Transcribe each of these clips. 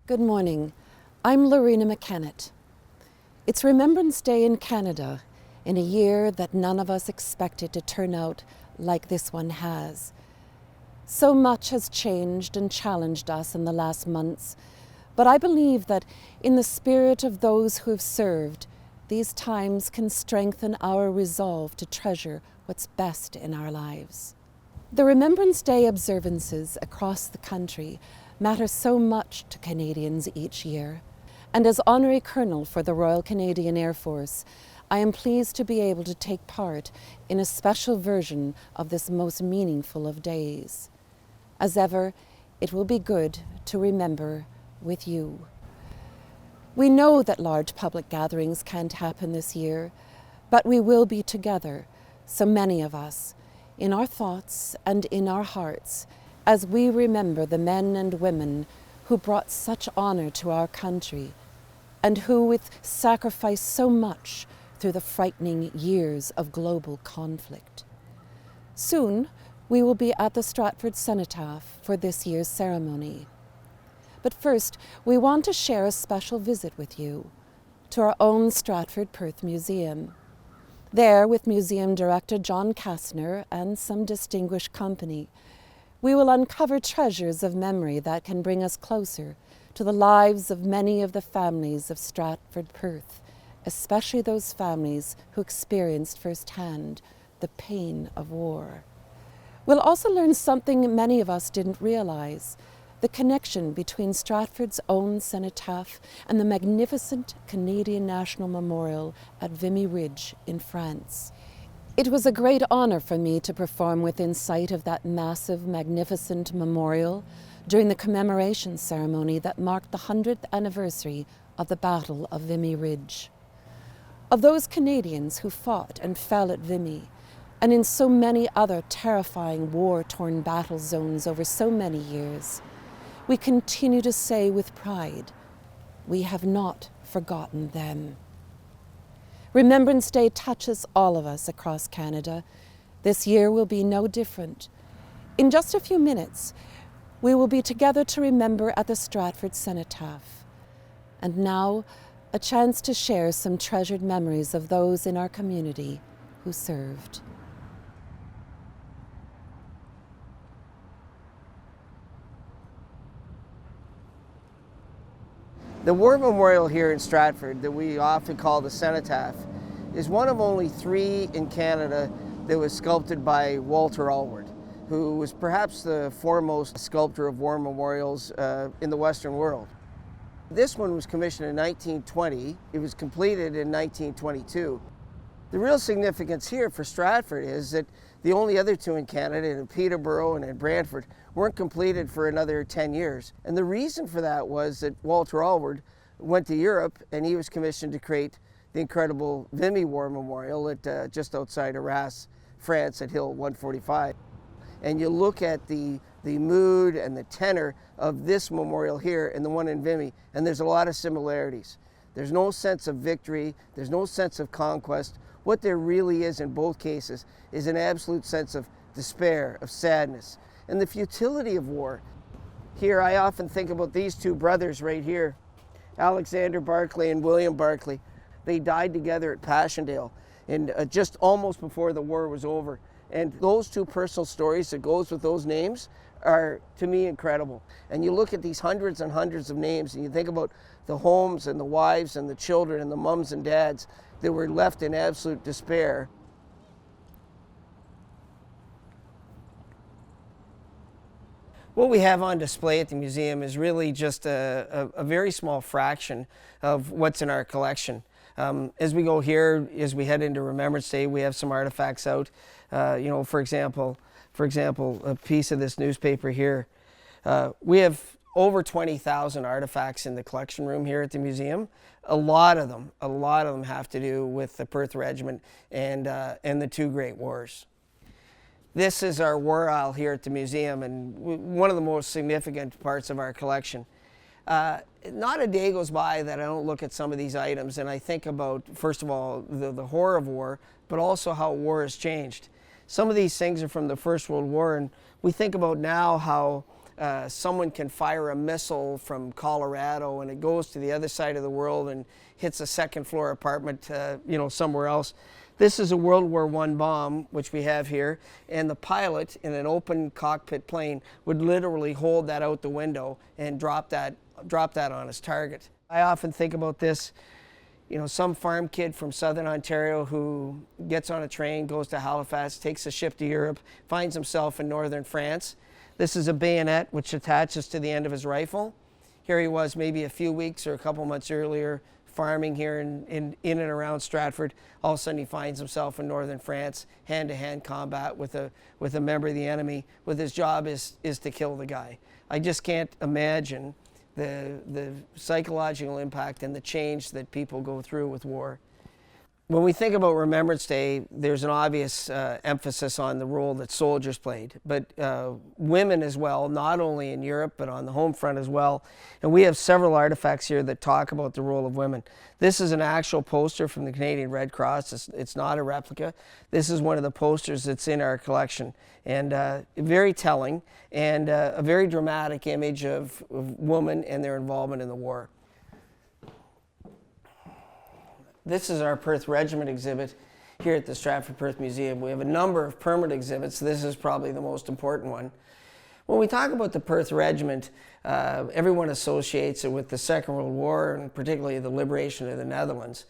Good morning. I'm Lorena McKennett. It's Remembrance Day in Canada in a year that none of us expected to turn out like this one has. So much has changed and challenged us in the last months, but I believe that in the spirit of those who have served, these times can strengthen our resolve to treasure what's best in our lives. The Remembrance Day observances across the country matter so much to Canadians each year. And as Honorary Colonel for the Royal Canadian Air Force, I am pleased to be able to take part in a special version of this most meaningful of days. As ever, it will be good to remember with you. We know that large public gatherings can't happen this year, but we will be together, so many of us, in our thoughts and in our hearts, as we remember the men and women who brought such honor to our country and who with sacrificed so much through the frightening years of global conflict. Soon, we will be at the Stratford Cenotaph for this year's ceremony. But first, we want to share a special visit with you to our own Stratford Perth Museum. There, with Museum Director John Kastner and some distinguished company, we will uncover treasures of memory that can bring us closer to the lives of many of the families of Stratford Perth, especially those families who experienced firsthand the pain of war. We'll also learn something many of us didn't realize: the connection between Stratford's own cenotaph and the magnificent Canadian National Memorial at Vimy Ridge in France. It was a great honor for me to perform within sight of that massive, magnificent memorial during the commemoration ceremony that marked the 100th anniversary of the Battle of Vimy Ridge. Of those Canadians who fought and fell at Vimy, and in so many other terrifying war-torn battle zones over so many years, we continue to say with pride, we have not forgotten them. Remembrance Day touches all of us across Canada. This year will be no different. In just a few minutes, we will be together to remember at the Stratford Cenotaph. And now, a chance to share some treasured memories of those in our community who served. The War Memorial here in Stratford, that we often call the Cenotaph, is one of only 3 in Canada that was sculpted by Walter Allward, who was perhaps the foremost sculptor of war memorials in the Western world. This one was commissioned in 1920. It was completed in 1922. The real significance here for Stratford is that the only other 2 in Canada, in Peterborough and in Brantford, weren't completed for another 10 years. And the reason for that was that Walter Allward went to Europe and he was commissioned to create the incredible Vimy War Memorial at just outside Arras, France at Hill 145. And you look at the mood and the tenor of this memorial here and the one in Vimy, and there's a lot of similarities. There's no sense of victory, there's no sense of conquest. What there really is in both cases is an absolute sense of despair, of sadness, and the futility of war. Here I often think about these 2 brothers right here, Alexander Barclay and William Barclay. They died together at Passchendaele and just almost before the war was over. And those 2 personal stories that goes with those names are, to me, incredible. And you look at these hundreds and hundreds of names and you think about the homes and the wives and the children and the mums and dads that were left in absolute despair. What we have on display at the museum is really just a very small fraction of what's in our collection. As we go here, as we head into Remembrance Day, we have some artifacts out. For example, a piece of this newspaper here. We have over 20,000 artifacts in the collection room here at the museum. A lot of them have to do with the Perth Regiment and the 2 Great Wars. This is our war aisle here at the museum, and one of the most significant parts of our collection. Not a day goes by that I don't look at some of these items and I think about, first of all, the horror of war, but also how war has changed. Some of these things are from the First World War, and we think about now how someone can fire a missile from Colorado and it goes to the other side of the world and hits a second floor apartment, somewhere else. This is a World War I bomb, which we have here, and the pilot in an open cockpit plane would literally hold that out the window and drop that on his target. I often think about this, some farm kid from southern Ontario who gets on a train, goes to Halifax, takes a ship to Europe, finds himself in northern France. This is a bayonet which attaches to the end of his rifle. Here he was maybe a few weeks or a couple months earlier farming here in and around Stratford. All of a sudden he finds himself in northern France, hand-to-hand combat with a member of the enemy, with his job is to kill the guy. I just can't imagine the psychological impact and the change that people go through with war. When we think about Remembrance Day, there's an obvious emphasis on the role that soldiers played, but women as well, not only in Europe, but on the home front as well. And we have several artifacts here that talk about the role of women. This is an actual poster from the Canadian Red Cross. It's not a replica. This is one of the posters that's in our collection, and very telling and a very dramatic image of women and their involvement in the war. This is our Perth Regiment exhibit here at the Stratford Perth Museum. We have a number of permanent exhibits. This is probably the most important one. When we talk about the Perth Regiment, everyone associates it with the Second World War and particularly the liberation of the Netherlands.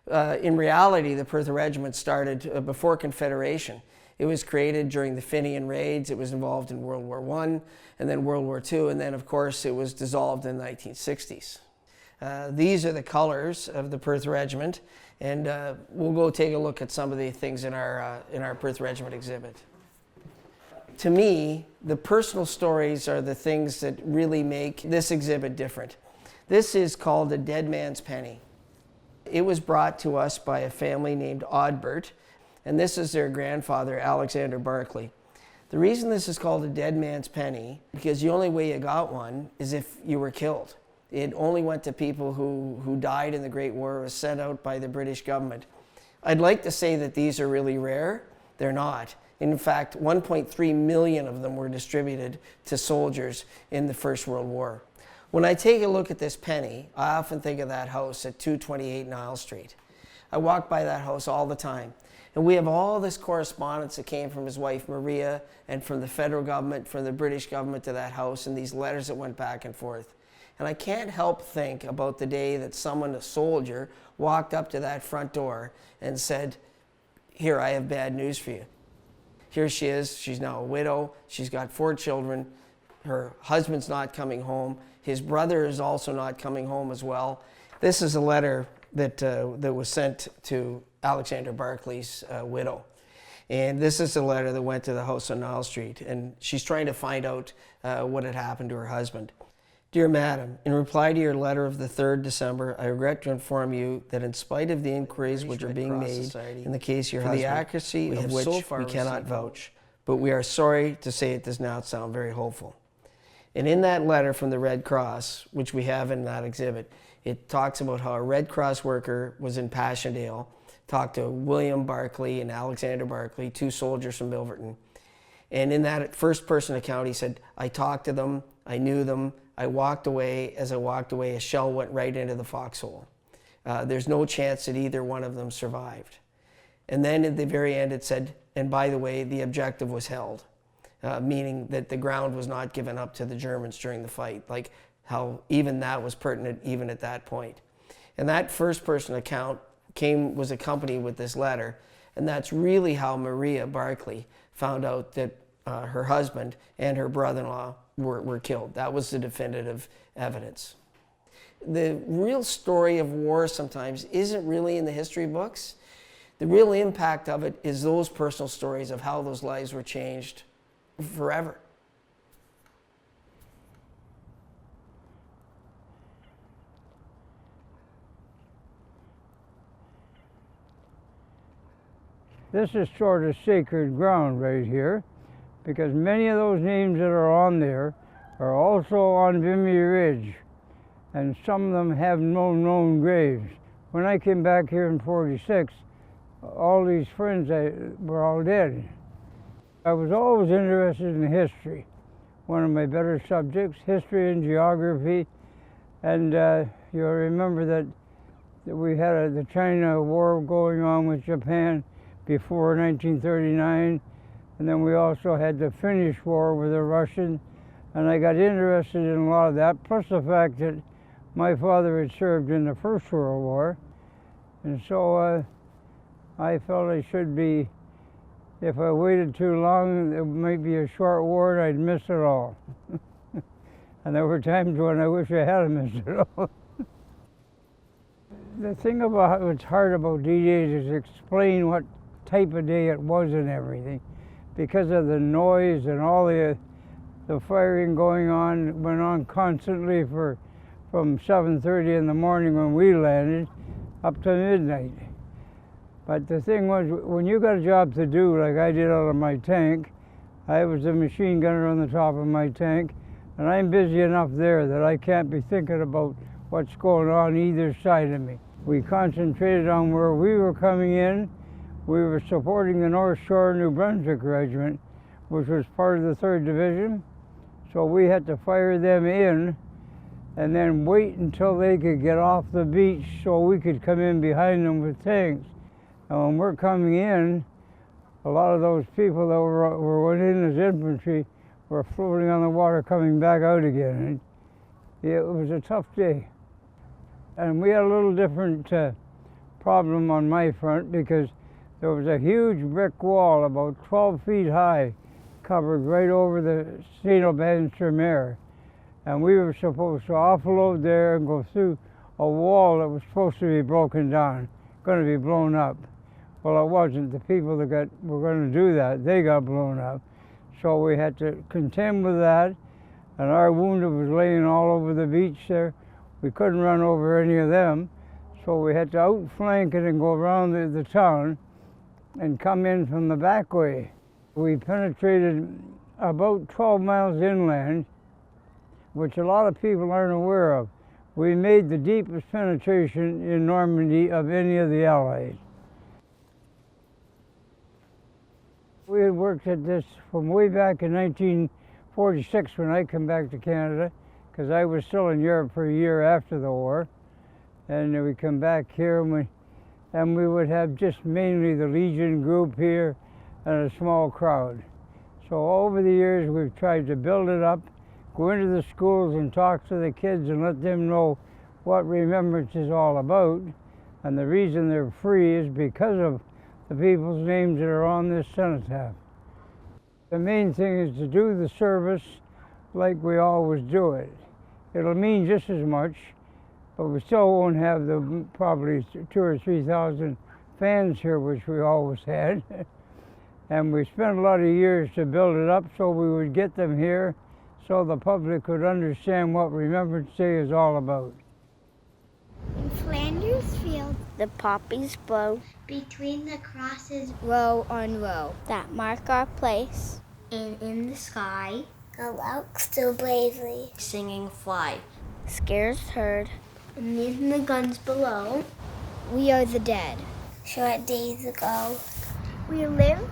In reality, the Perth Regiment started before Confederation. It was created during the Fenian raids. It was involved in World War I and then World War II, and then of course it was dissolved in the 1960s. These are the colors of the Perth Regiment, and we'll go take a look at some of the things in our Perth Regiment exhibit. To me, the personal stories are the things that really make this exhibit different. This is called a dead man's penny. It was brought to us by a family named Odbert, and this is their grandfather, Alexander Barclay. The reason this is called a dead man's penny, because the only way you got one is if you were killed. It only went to people who died in the Great War, was sent out by the British government. I'd like to say that these are really rare. They're not. In fact, 1.3 million of them were distributed to soldiers in the First World War. When I take a look at this penny, I often think of that house at 228 Nile Street. I walk by that house all the time. And we have all this correspondence that came from his wife Maria and from the federal government, from the British government to that house, and these letters that went back and forth. And I can't help think about the day that someone, a soldier, walked up to that front door and said, "Here, I have bad news for you." Here she is. She's now a widow. She's got 4 children. Her husband's not coming home. His brother is also not coming home as well. This is a letter that was sent to Alexander Barclay's widow. And this is a letter that went to the house on Nile Street. And she's trying to find out what had happened to her husband. Dear Madam, in reply to your letter of the 3rd December, I regret to inform you that in spite of the inquiries which are being made in the case of your husband, the accuracy of which we cannot vouch, but we are sorry to say it does not sound very hopeful. And in that letter from the Red Cross, which we have in that exhibit, it talks about how a Red Cross worker was in Passchendaele, talked to William Barclay and Alexander Barclay, 2 soldiers from Milverton. And in that first person account, he said, I talked to them, I knew them, I walked away. As I walked away, a shell went right into the foxhole. There's no chance that either one of them survived. And then at the very end it said, and by the way, the objective was held, meaning that the ground was not given up to the Germans during the fight, like how even that was pertinent even at that point. And that first person account was accompanied with this letter, and that's really how Maria Barclay found out that her husband and her brother-in-law were killed. That was the definitive evidence. The real story of war sometimes isn't really in the history books. The real impact of it is those personal stories of how those lives were changed forever. This is sort of sacred ground right here, because many of those names that are on there are also on Vimy Ridge, and some of them have no known graves. When I came back here in '46, all these friends were all dead. I was always interested in history. one of my better subjects, history and geography. And you'll remember that we had the China War going on with Japan before 1939, and then we also had the Finnish War with the Russians, and I got interested in a lot of that, plus the fact that my father had served in the First World War, and so I felt I should be, if I waited too long, it might be a short war and I'd miss it all. And there were times when I wish I hadn't missed it all. The thing about what's hard about D-Day is explain what type of day it was and everything. Because of the noise and all the firing going on, went on constantly from 7:30 in the morning when we landed up to midnight. But the thing was, when you got a job to do, like I did out of my tank, I was a machine gunner on the top of my tank, and I'm busy enough there that I can't be thinking about what's going on either side of me. We concentrated on where we were coming in. We were supporting the North Shore New Brunswick Regiment, which was part of the 3rd Division. So we had to fire them in and then wait until they could get off the beach so we could come in behind them with tanks. And when we're coming in, a lot of those people that went in as infantry were floating on the water coming back out again. And it was a tough day. And we had a little different problem on my front because there was a huge brick wall about 12 feet high covered right over the St-Aubin-sur-Mer. And we were supposed to offload there and go through a wall that was supposed to be broken down, going to be blown up. Well, it wasn't. The people that were going to do that, they got blown up. So we had to contend with that, and our wounded was laying all over the beach there. We couldn't run over any of them, so we had to outflank it and go around the town and come in from the back way. We penetrated about 12 miles inland, which a lot of people aren't aware of. We made the deepest penetration in Normandy of any of the Allies. We had worked at this from way back in 1946 when I came back to Canada, because I was still in Europe for a year after the war. And we come back here and we would have just mainly the Legion group here and a small crowd. So over the years we've tried to build it up, go into the schools and talk to the kids and let them know what Remembrance is all about. And the reason they're free is because of the people's names that are on this cenotaph. The main thing is to do the service like we always do it. It'll mean just as much, but we still won't have the probably 2,000 or 3,000 fans here, which we always had. And we spent a lot of years to build it up so we would get them here so the public could understand what Remembrance Day is all about. In Flanders Field, the poppies blow. Between the crosses, row on row, that mark our place. And in the sky, the larks still bravely singing fly. Scares heard. And in the guns below, we are the dead. Short days ago, we lived,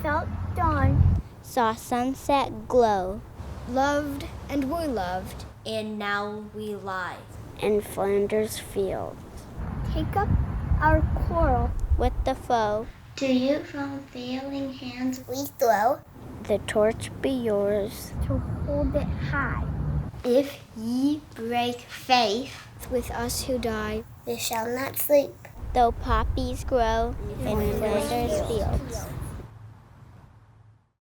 felt dawn, saw sunset glow, loved and were loved, and now we lie in Flanders Field. Take up our quarrel with the foe. To you from failing hands we throw. The torch be yours to hold it high. If ye break faith with us who die, we shall not sleep, though poppies grow in Flanders Fields.